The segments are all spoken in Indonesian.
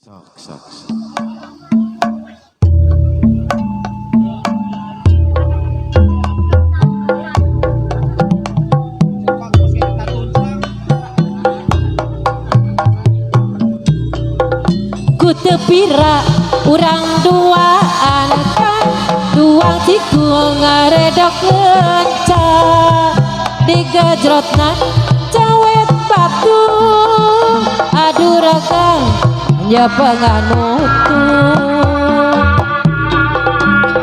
Sok, sok. Ku tepira urang duaan kan duang cikung ngaredok lenca digajrotna cawet batu adu ragang nya penganutu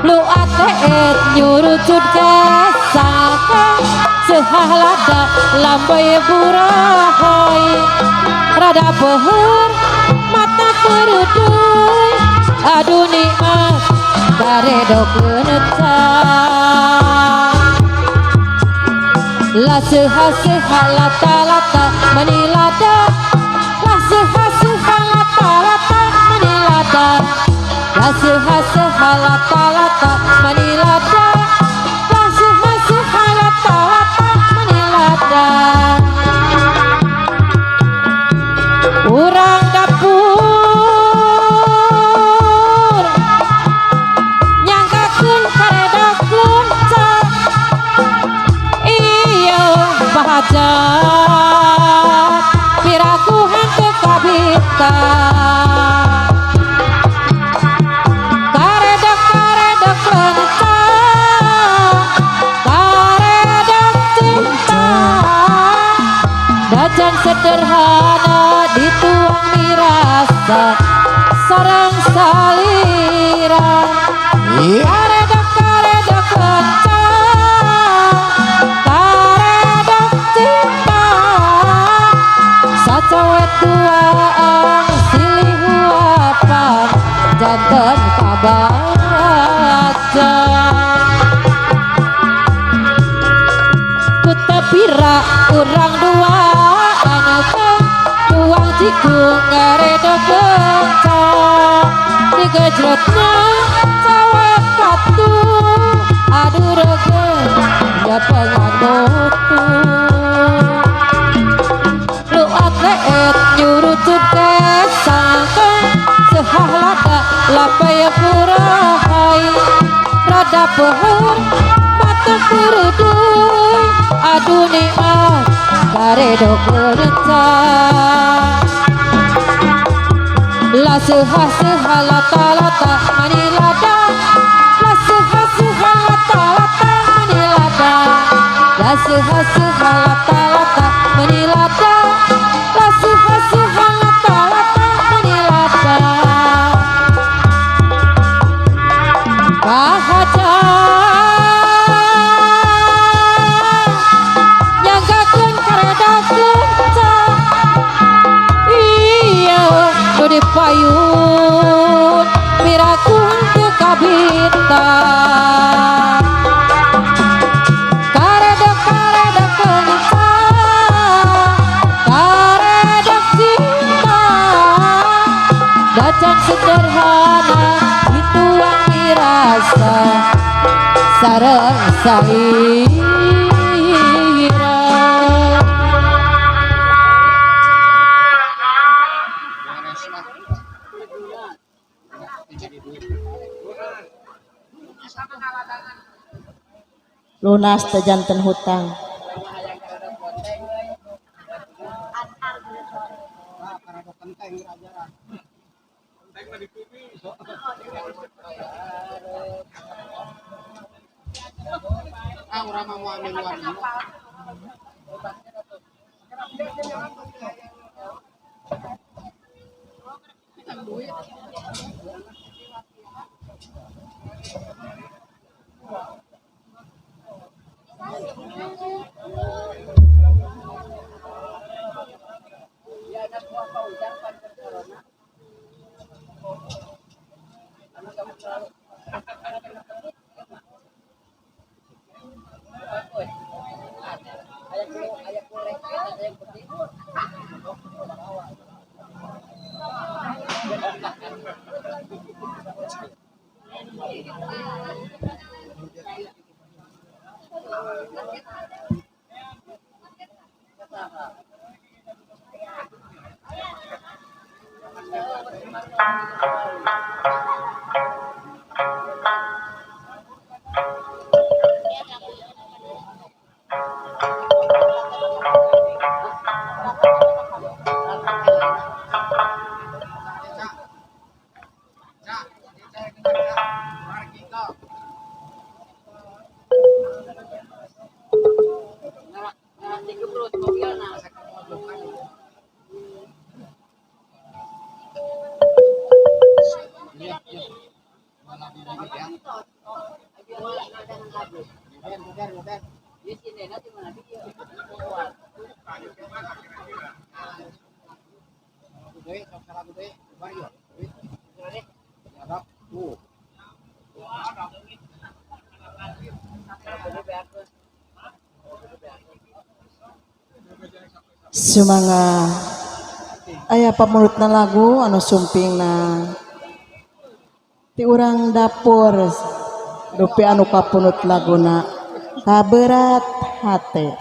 lu ateet nyurucut kesakan sehalada lambai burahoy rada peheur mata peruduy aduh nikmat karedok leunca la seha-seha lata-lata menilada la seha-seha lata-lata menilada la seha-seha lata-lata menilada la seha-seha lata-lata menilada urang dapur nyangkakeun karedok leunca iya bahajat piraku henteu kabita karedok leunca karedok cinta dajan sederhana dituang mirasa sareng salira karedok lenca karedok cinta sacawet tuang silih huapan janten kabaca ku tepira urang duaan kan tuang cikung ngaredok lenca digajrotna cawet batu adu regen nya penganutu lu atleet nyurucut kesakan sehalada lambai purahai rada peheur mata peruduy aduh nikmat karedok leunca la seha-seha lata-lata menilada la seha-seha lata-lata menilada la seha-seha lata-lata menilada la seha-seha lata-lata menilada bahajat nyangkakeun karedok leunca iya nu dipayun piraku henteu kabita karedok leunca karedok cinta dacan sederhana dituang mirasa sareng saira lunas teh janten hutang Sumangga aya pamulutna lagu anu sumpingna ti urang dapur dupi anu kapunut laguna kaberat hate.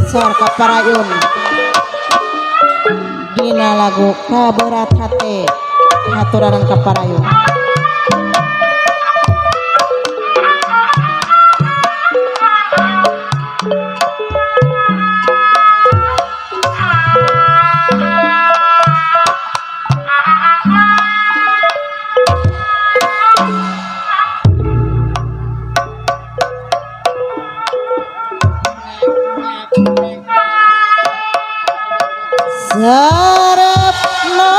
Sor kaparayun dina lagu kaberat hate haturaran kaparayun. Sarepna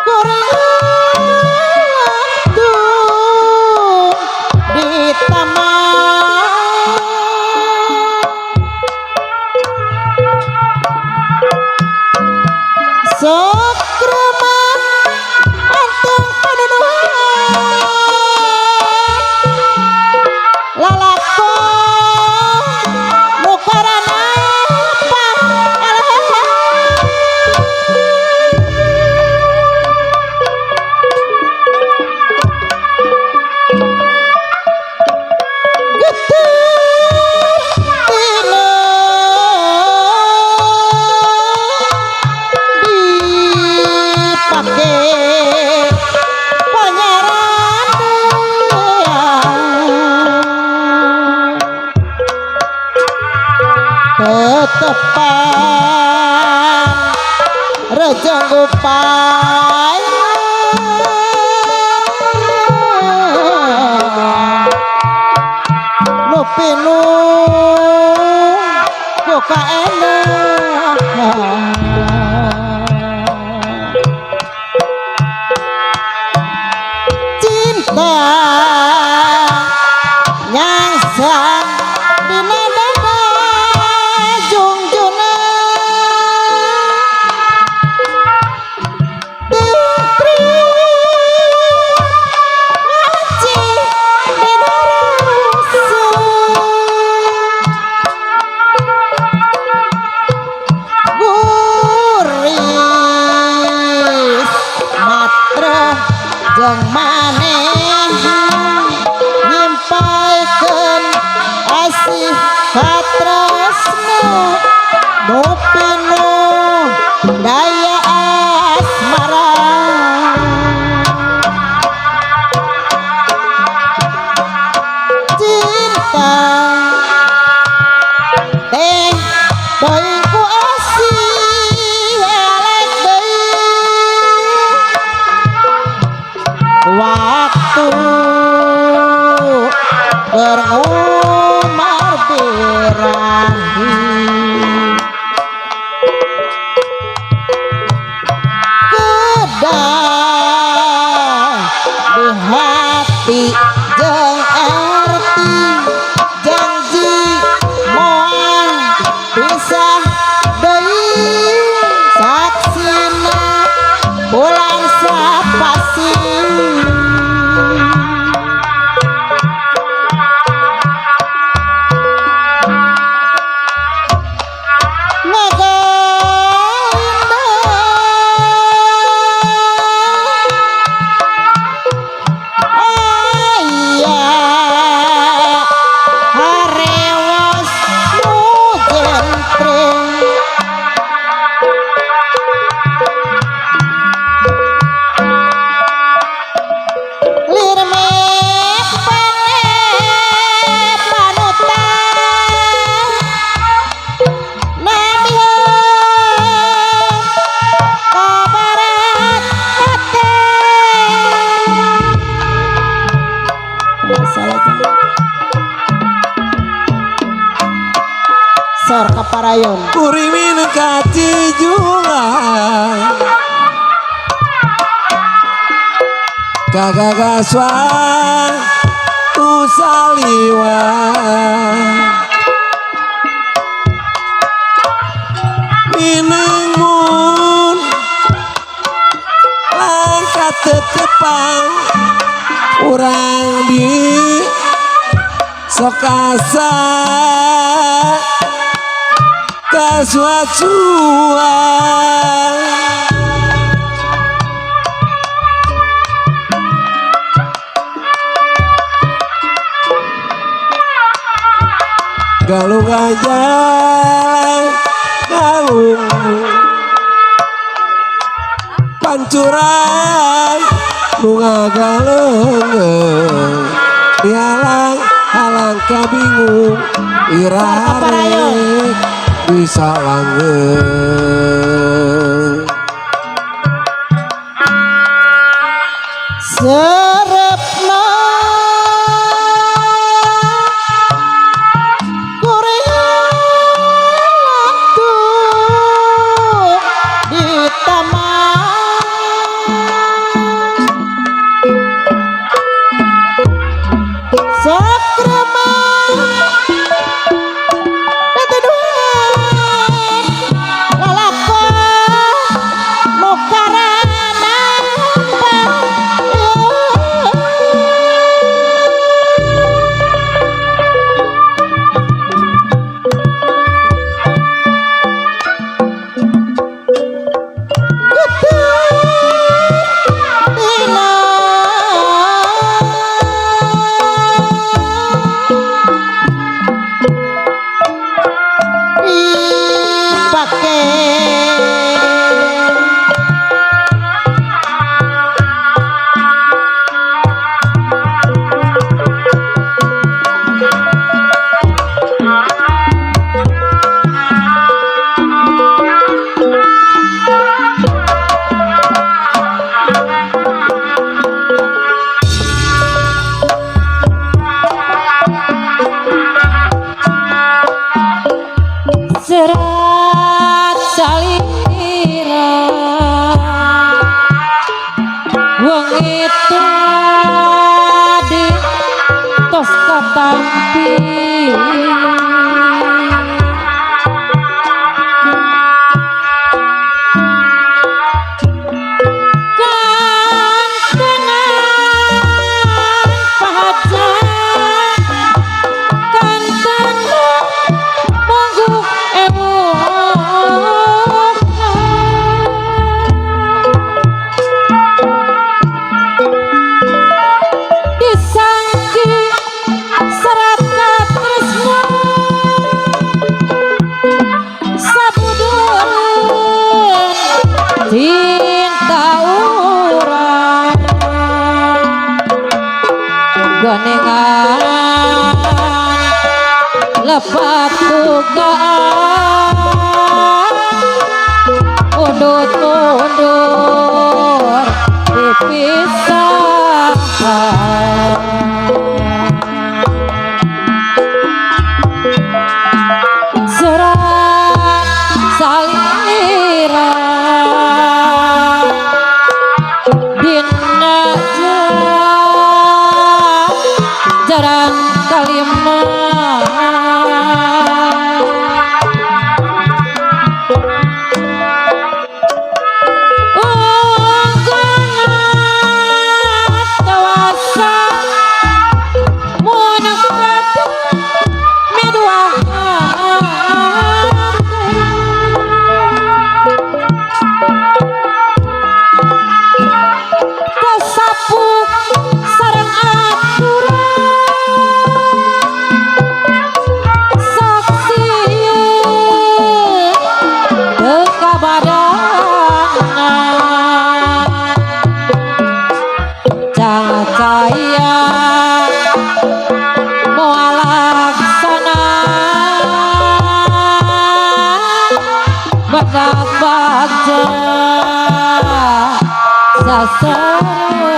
koreantu di taman sokreman anteng paduduhan lalakon nukarana tetepan rejeng upaya nu pinu buka enak cinta nyangsang dina dada jungjuna tentri ngaci dina rasa guris matra jeung maneh nyimpaikeun asih katresna nu pinuh daya asmara cinta teh teuing ku asih elek deui waktu berumur birahi kedah parayon kurimin kacijungan kagagaswan usaliwan minengun langkat tetepang urang di sokasa kasuacuan galung aja galung pancuran bunga galeng dialang halang kabingung irare bisa langgeng serepna kuringatu di taman sakrama teteduhan lalakon nukarana serat salira wong itu di tos katampi cinta urang ganengan lepat tugaan undur-undur dipisah serat salira jarang kalimah tawasa munakat midwah kasapu sareng aturan cahaya mewalaksana badak bagja sasarangan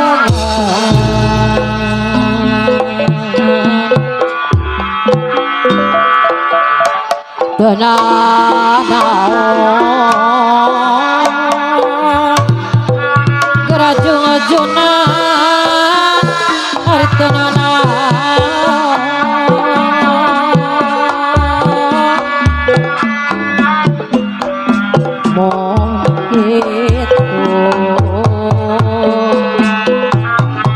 naon gerajung-ajunan hartana naon mong itu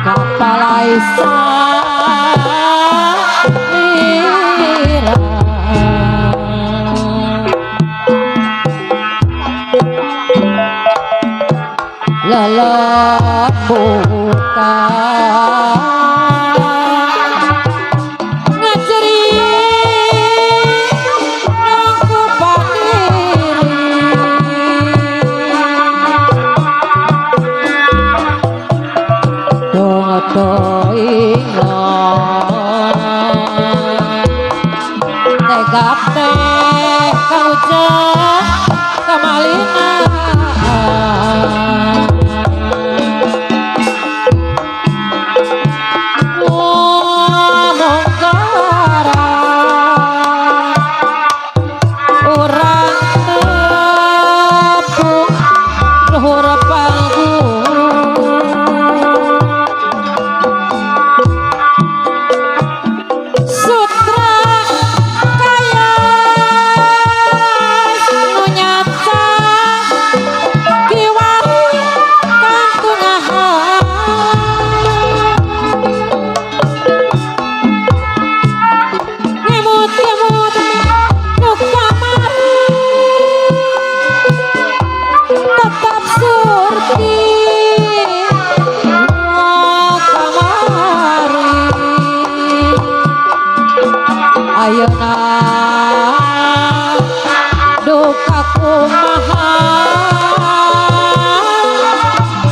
kapalaisa lelabutan ngajeri aku pandiri ingat tegap teh kaujang kamalingan ayeuna duka kumaha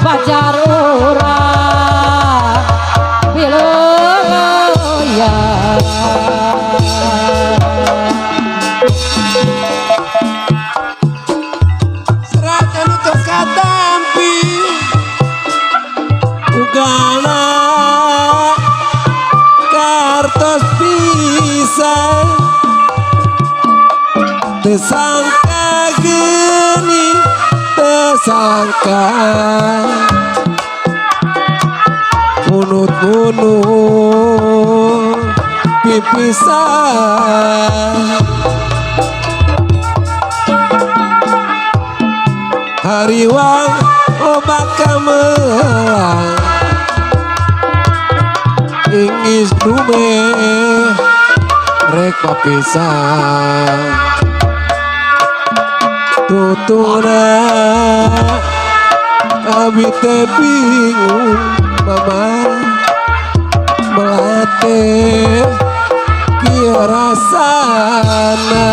pajar urang bileuya serahkan untuk katampi ugana kartos pisan tersangka geni tersangka munut-munut pipisan hariwang obat kamelang ingis dume rek papisan tutuna abi teh bingung mama melatih kieu rasana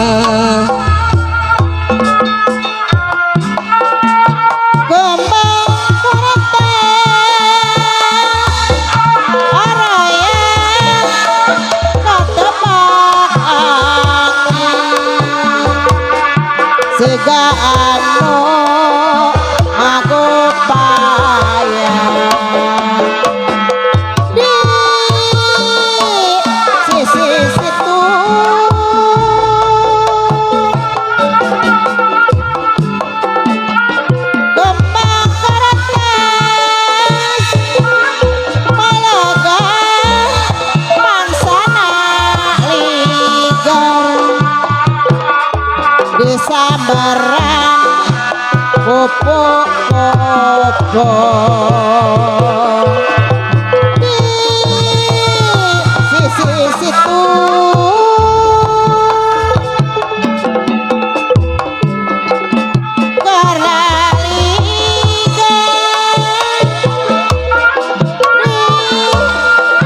sega anu magupaya di sisi situ kembang keretes malagan mansana ligar disambaran popo-popo di sisi situ karaligan di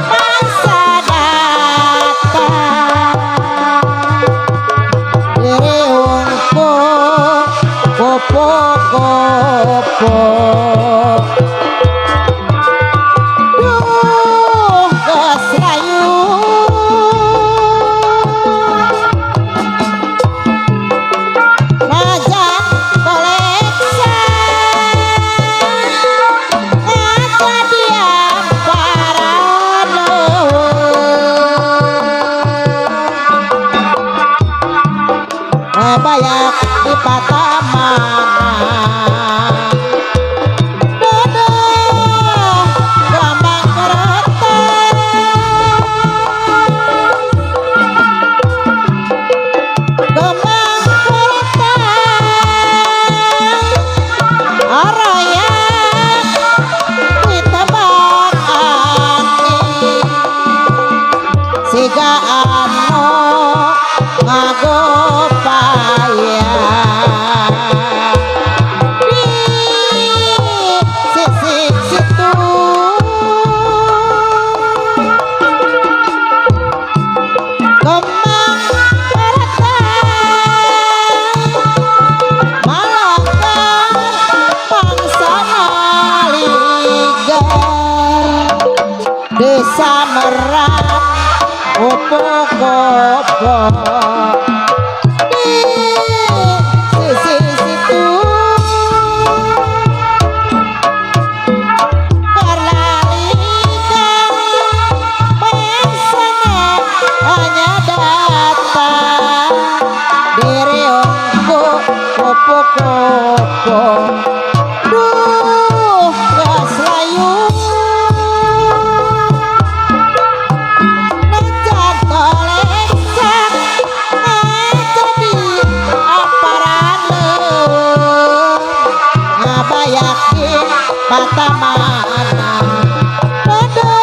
masa datang diriungku kopo-kopo duh kesrayu majan koleksan ngaca diam para leuweung kopo-kopo di sisi situ Karlalika pesona hanya datang dari ongko kopo-kopo duh keslayu nejan koleksak jadi aparan ngabayakin mata mana dodo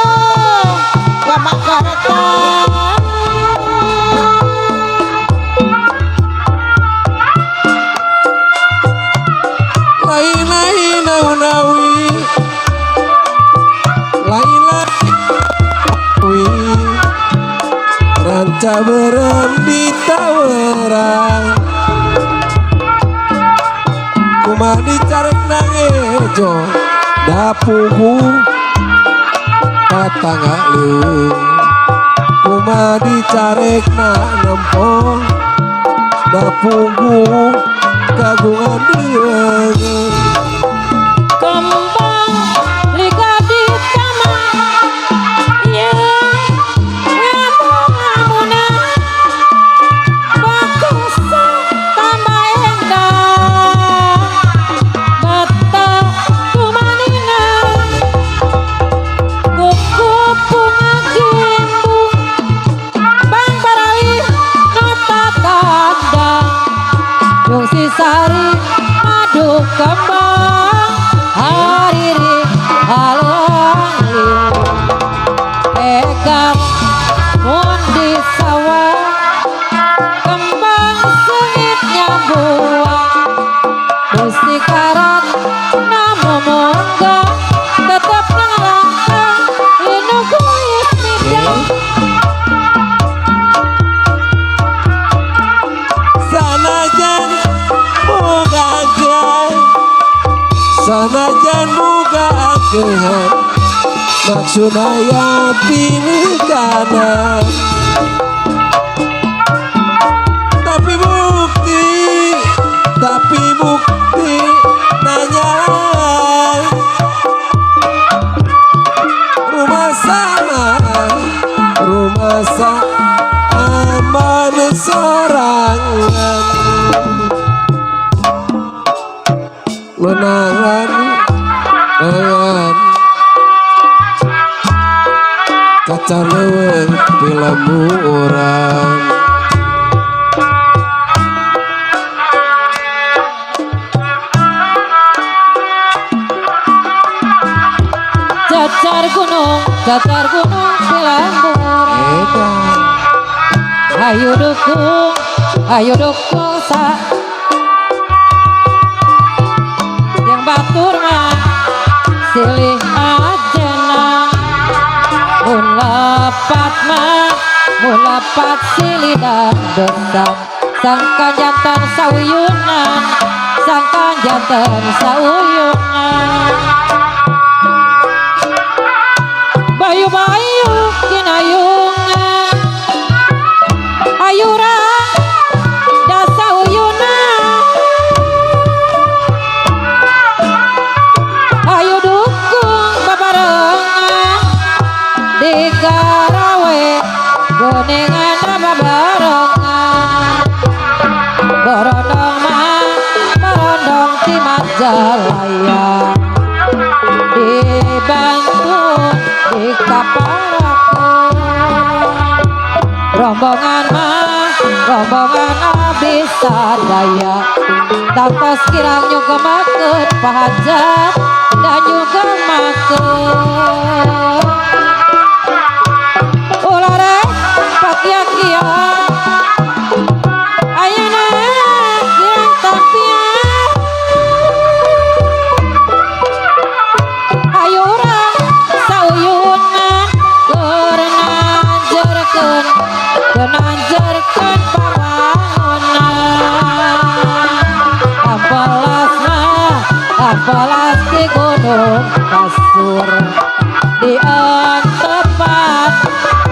kemakarta lain-lain nawi lain-lain ranca berem di tawerang kumah dicarek nangejo dapuhu patangga leung kumah dicarek na nempong dapuhu kagungan dieng kembang liga di taman ya ngamuna bagus tambah endah bata kumaningan kuku bunga gimbung bang barawi nota tanda yung sisari madu kembang hariri halang liu egang mundi sawah kembang sengitnya buah musti karat namu mongga tetap ngelangkah inu kuis midang sanajan sanajan muga akehan maksud aya pilih kanan tapi bukti nanya rumah sama aman sorangan menangan kaca leuweung pilambu urang cacar gunung pilambur edan ayo dukung sa yang batur mah silih ajena mun lapat silih dan dosang sangka jantan sauyunan bayu-bayu kinayungan ayurang dasa uyunan ayu dukung babarengan di garawe goningan babarengan borondong di Majalaya dibantu di kaparakeun rombongan abdi sadaya tangtos kirang juga makeun pahajat dan juga makeun ulare pakia-kia ayeuna kirang tampian ayo urang sauyunan kenanjerkeun pawangunan ampalas di gunung kasur di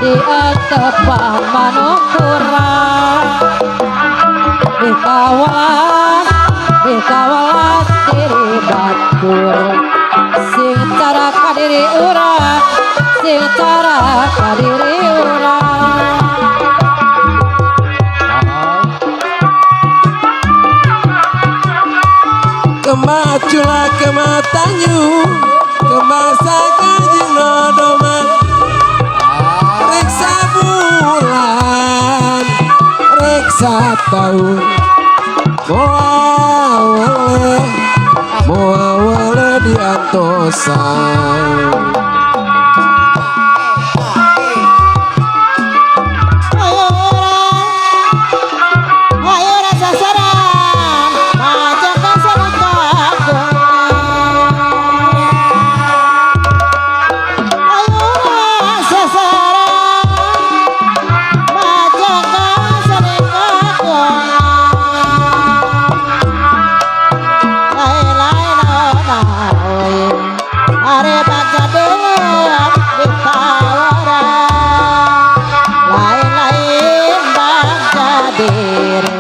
diatepang manungkurang dikawalan diri batur sing cara kadiri urang sing cara kadiri urang Kemacula kematanyu kemasakan jeung nodoman reksa bulan reksa tahun moa wale diantosan ayo rasa sasaran aja kasar ayo rasa sasaran aja kasar lain-lain are baca delok ditawaran lain-lain baca diri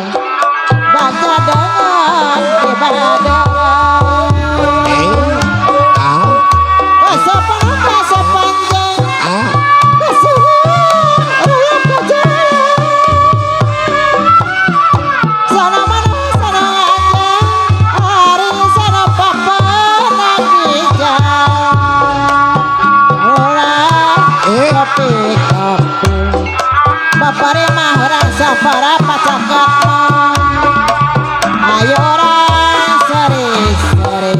baca dengan dibadaran masa panjang kesuwen rayap berjalan sana mana sana aja hari sana papa lagi kopi bapak remah rasa para pacakat ayo orang seri-seri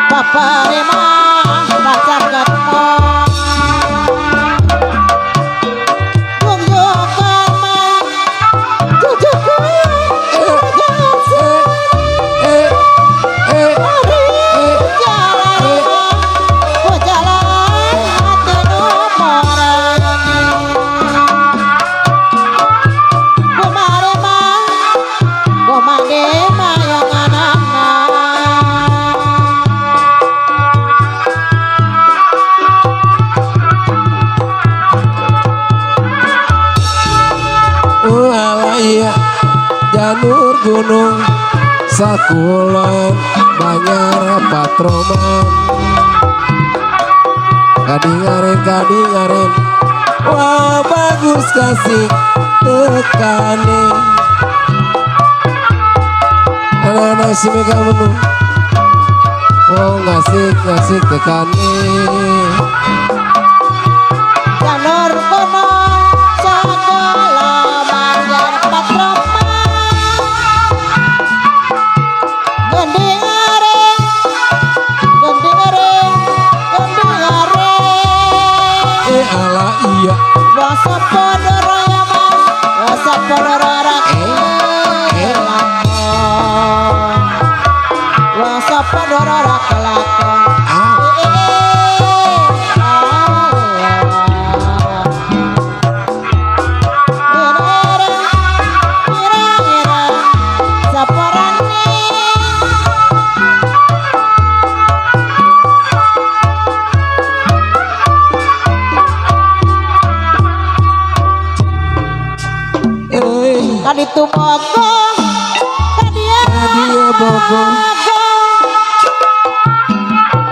bapak remah pacakat tunjukkan mah alaya janur gunung sakulan banyar patroman kadingaren wah bagus kasih tekane anak-anak si mega menu oh ngasih tekane janur gunung sakula banjar patroman gending areng ala iya wasa podoro ya mas wasa podoro rakyat wasa podoro rakyat Kaditu bogo kadia bogo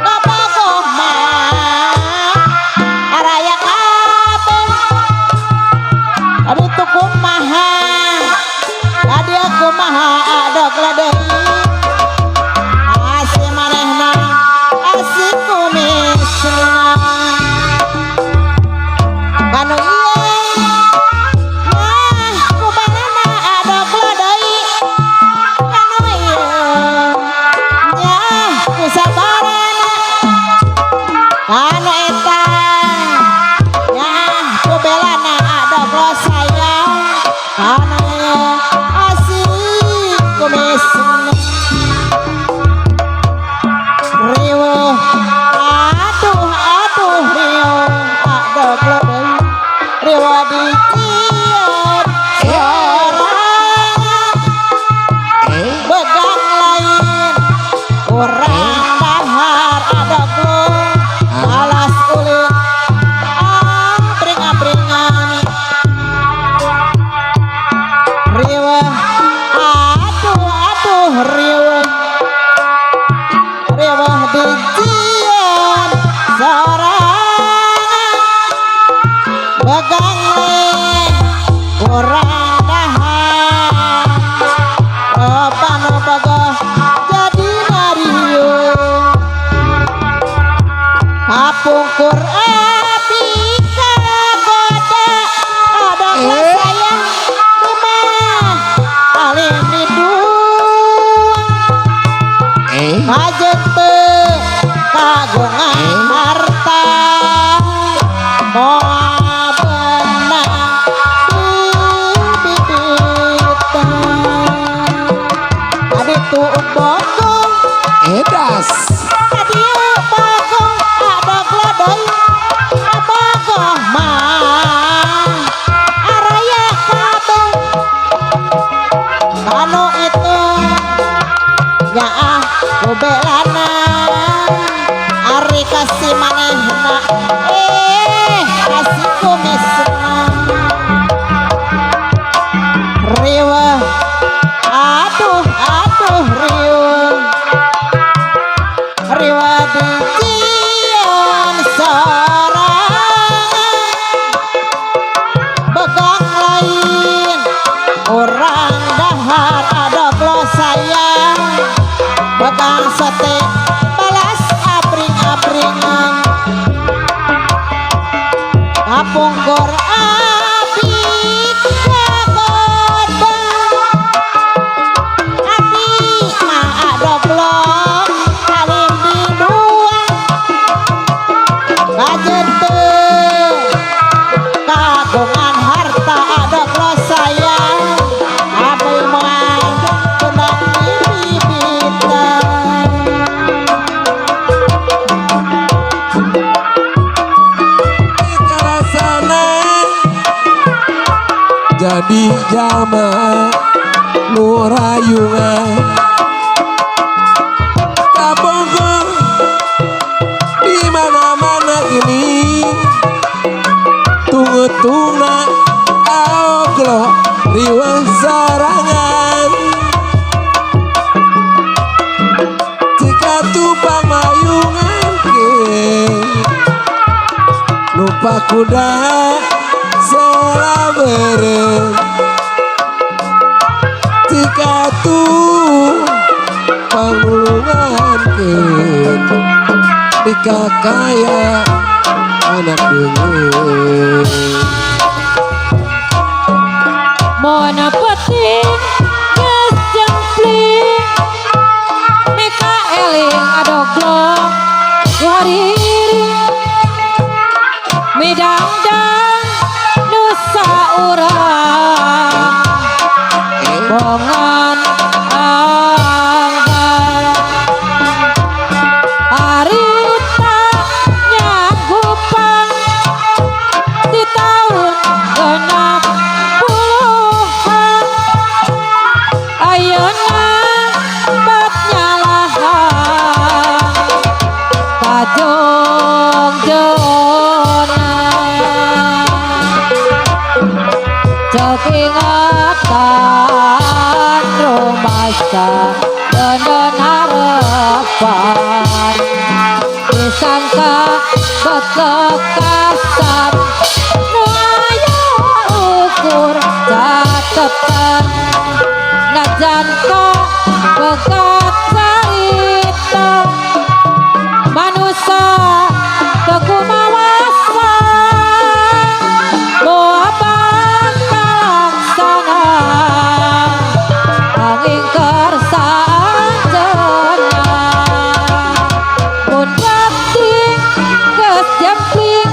kabago mah araya kabeh kaditu kumaha kadia kumaha adog ladehi asih manehna asih kumisna kanu Majente kagungan harta moal benang bibita ade tu bokong Edas dia bagong ada gladoi bagong mah araya kabeh kanu itu nyaah kubelana ari kasih manehna kasih kumisna riwa aduh riwa dijian sorangan begang lain orang dahar ada glo sayang begang sote balas abring-abringan kapungkur abik kagodang adik mah ada blok alim di dua kajete kagungan harta ada glo sayang abang moal tenang bibita Karasana jadi jamaah nurayungan kabongkong di mana-mana ini tunggu-tunggu aoglo riwa sarangan jika tupang mayungan ke lupa kuda selabere jika tu pangulungan ke jika kaya anak dingin Mona peting geus jempling meka eling adoglong wariri midangdang nusa urang bongan anggar arita nyagupang di tahun genap puluhan ayeuna bat nyalahan kajong jona cek ingatan rumasa dan harapan disangka bekekasan nu aya ukur catetan najan ka begat carita manusia kekumawasan boa pangkalaksana angin kersaan jenah mun bakti geus jempling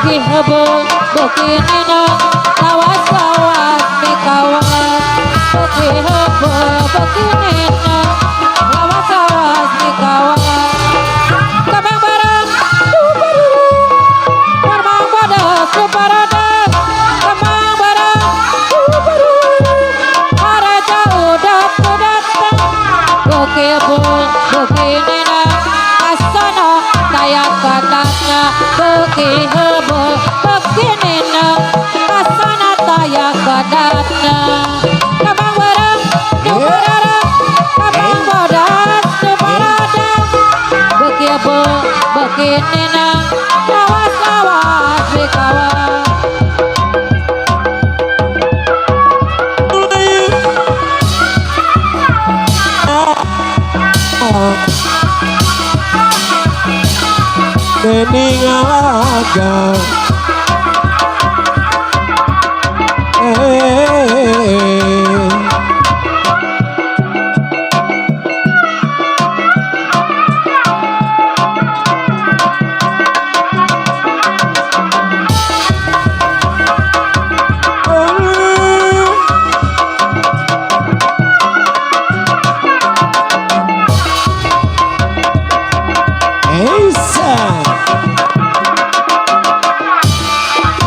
beki hebo beki nina lawas lawas mikawan beki hebo beki nina lawas lawas mikawan kembang bareng kembang bodas separadas kembang bareng para jauh datang beki hebo beki nina asana kayak katanya beki hebo beki nina asana kayak katanya kembang bareng kembang bodas separadas beki hebo beki nina lawas lawas mikawan Dening alaga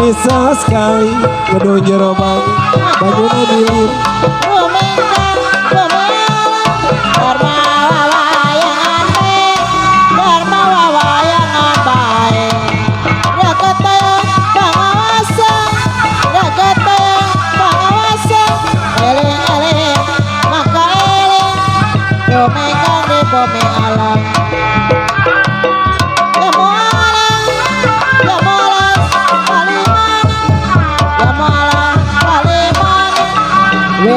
bisa sekali kedua jerobang bajunya bilir Rumengkang Rumengkang Dharma wawayangan baik Dharma wawayangan baik Rakatayang pangawasa Rakatayang pangawasa Eling-eling maka eling Rumengkang di bumi alam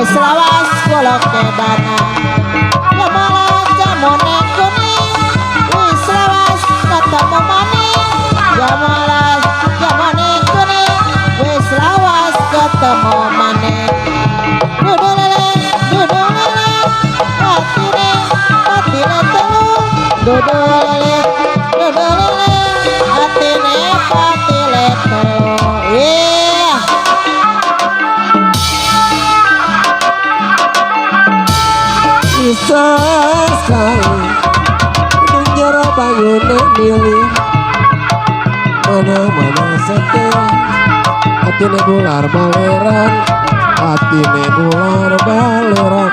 wis lawas kula kedana Yamalah jamone kuning wis lawas ketemu maning Yamalah jamone kuning wis lawas ketemu maning dudulele atine telu dudulele atine patile telu bisa sekali penjara bangunnya milih mana-mana setel hatine bular baleran hatine bular baleran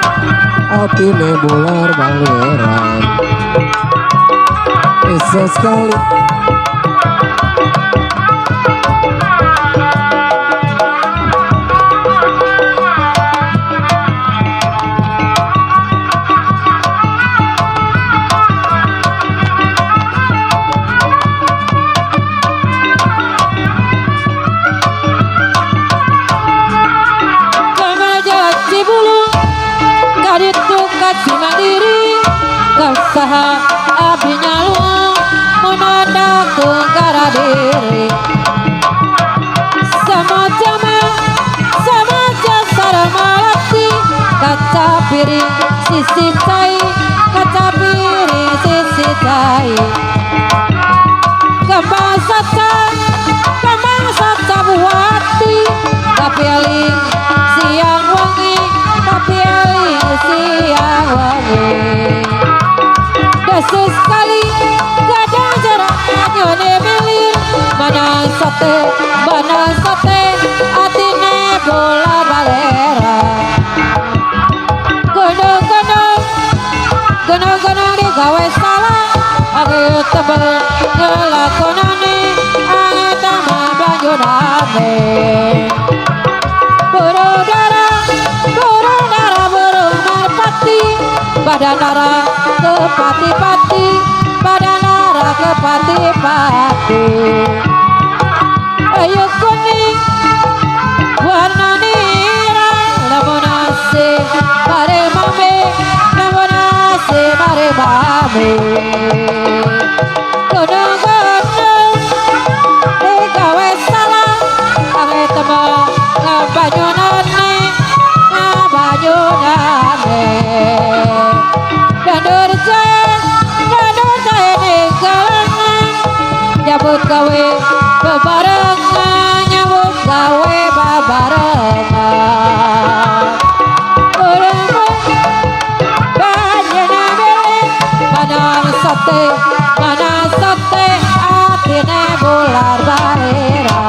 hatine bular baleran bisa sekali saha abdi nyaluang menanda kengkara diri sama jasara malati kaca piring sisi tai kaca piring sisi tai kembang saca buati kapialing siang wangi kapialing siang wangi sesekali kadang jarak nyone milir mana sate atine bola balera gonong digawe salah age tebel ngelakonane ada mah banyu dame burung dara burung merpati badan dara kepati-pati badan dara kepati-pati ayo kuning warna nira namun asih mare mame namun asih mare mame gunung-gunung digawe salah ange temo ngabanyunane dandur jaya ning kalangan nyabut gawe bebareng barengan Urang banjana beli mana sate atine bular balera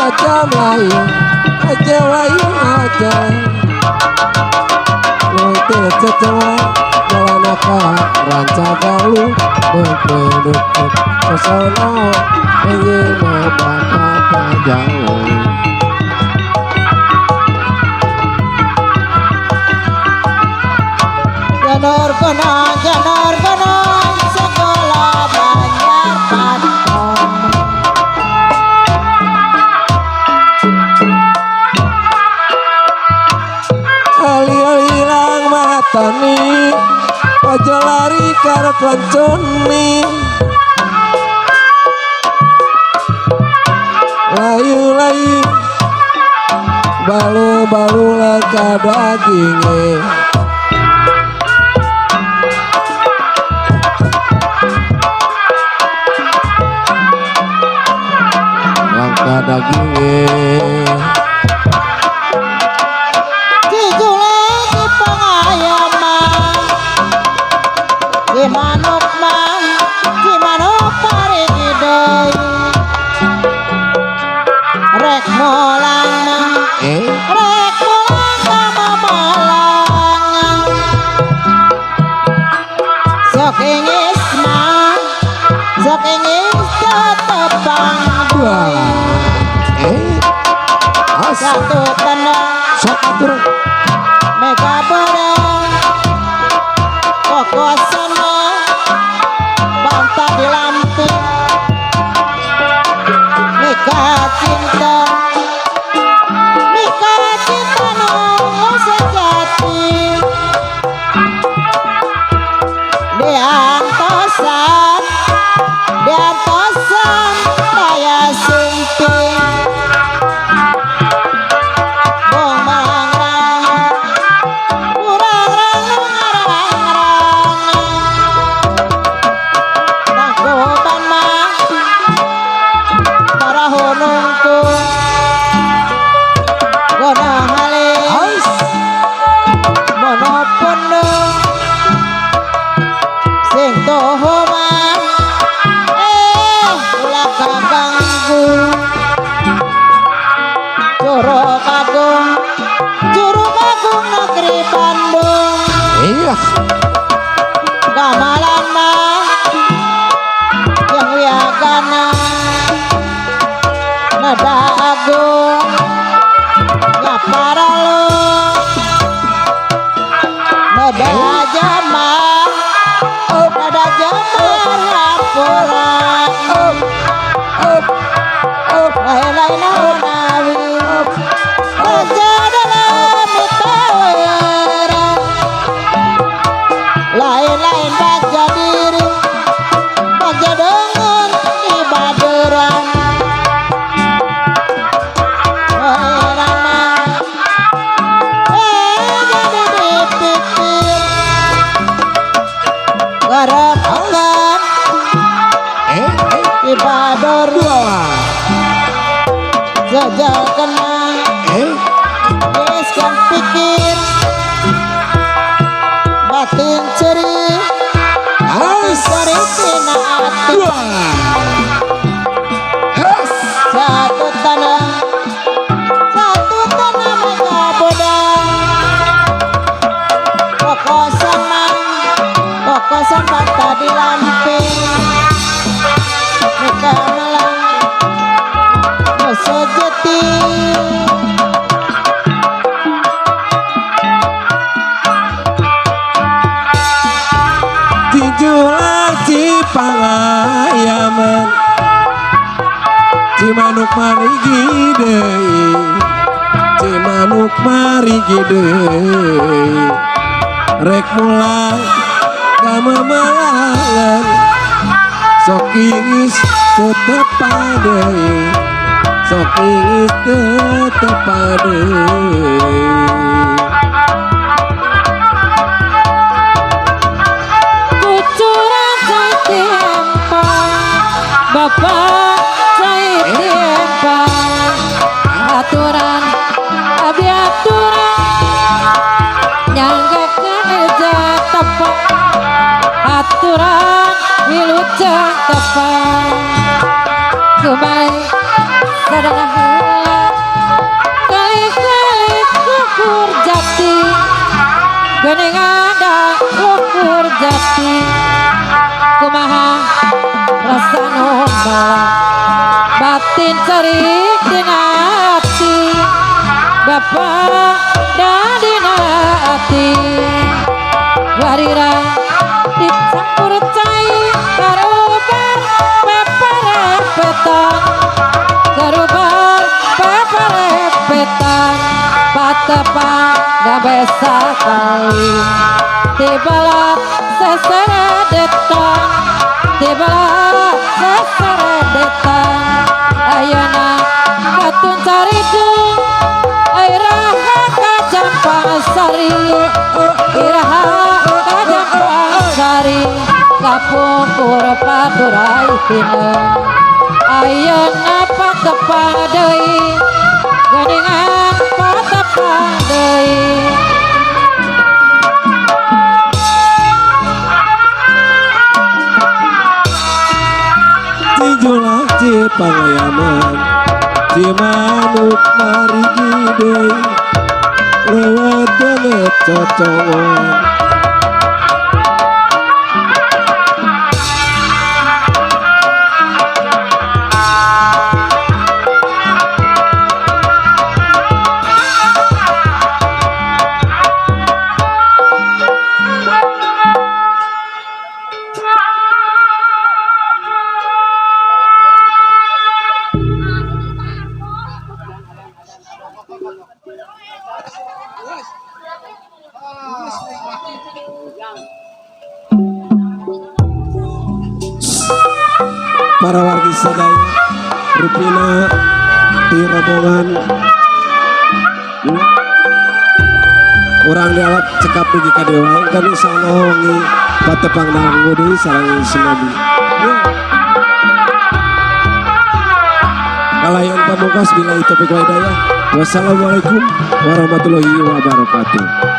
aja melayu aja layu aja nanti cecewa jalanaka ranca galu berduduk kesono ingin bakata jauh janur kono sekolah banyak paton hilang matani aja lari karo konconi layu-layu balu-balu laka daginge laka daginge Cimanuk parigi deui rek molang sama molang sok ingis tetepang satu tenang sok atur mega bareng kokosana bantah di lamping nikah cinta nunggu sejati diantosan daya sumping bong marang kurang ngarang tangkuban mah para hunungku gona halih monopono sing toho mah ulah kaganggu Juru Kagung negeri Bandung iya Gamalan mah yang wiagana nada agung nyaparalo nada jamar laporan lain-lain nawi aja dalam tawaran lain-lain baca diri baca dengan ibaderan rama jadi dipikir garap akan ibador jajal kena kan pikir batin ceri ceri tina hati satu tanah mega bodang kokosan mata di lamping mega malang sejati Cijulang Cipangayaman Cimanuk marigi deui Cimanuk marigi deui rek mulang kamamalangan sok ingis tetep deui sok ingis tetep deui kucuran cantik tepan kumai sadana heula kali-kali luhur jati geuning ada luhur jati kumaha rasa nomba batin cerik dina hati Bapak dan dina hati warira dicampur cai karubar peperepetan karubar peperepetan patepan gabesa kali tibalat seseredetan tibalat seseredetan ayeuna katun caridung iraha kajampang sari iraha kajampang sari kapungkur padurai tine ayeuna patepan deui geuningan patepan deui Tijulah ci pangayaman ci manuk marigi deui lewat delet cocongan para wargi sadaya rupina di rombongan orang diawat cekap dugi kadewa kan insyaallah wangi patepang nanggu deui sareng sinabi kalayan pamungkas bila itu taufiq wa hidayah wassalamualaikum warahmatullahi wabarakatuh.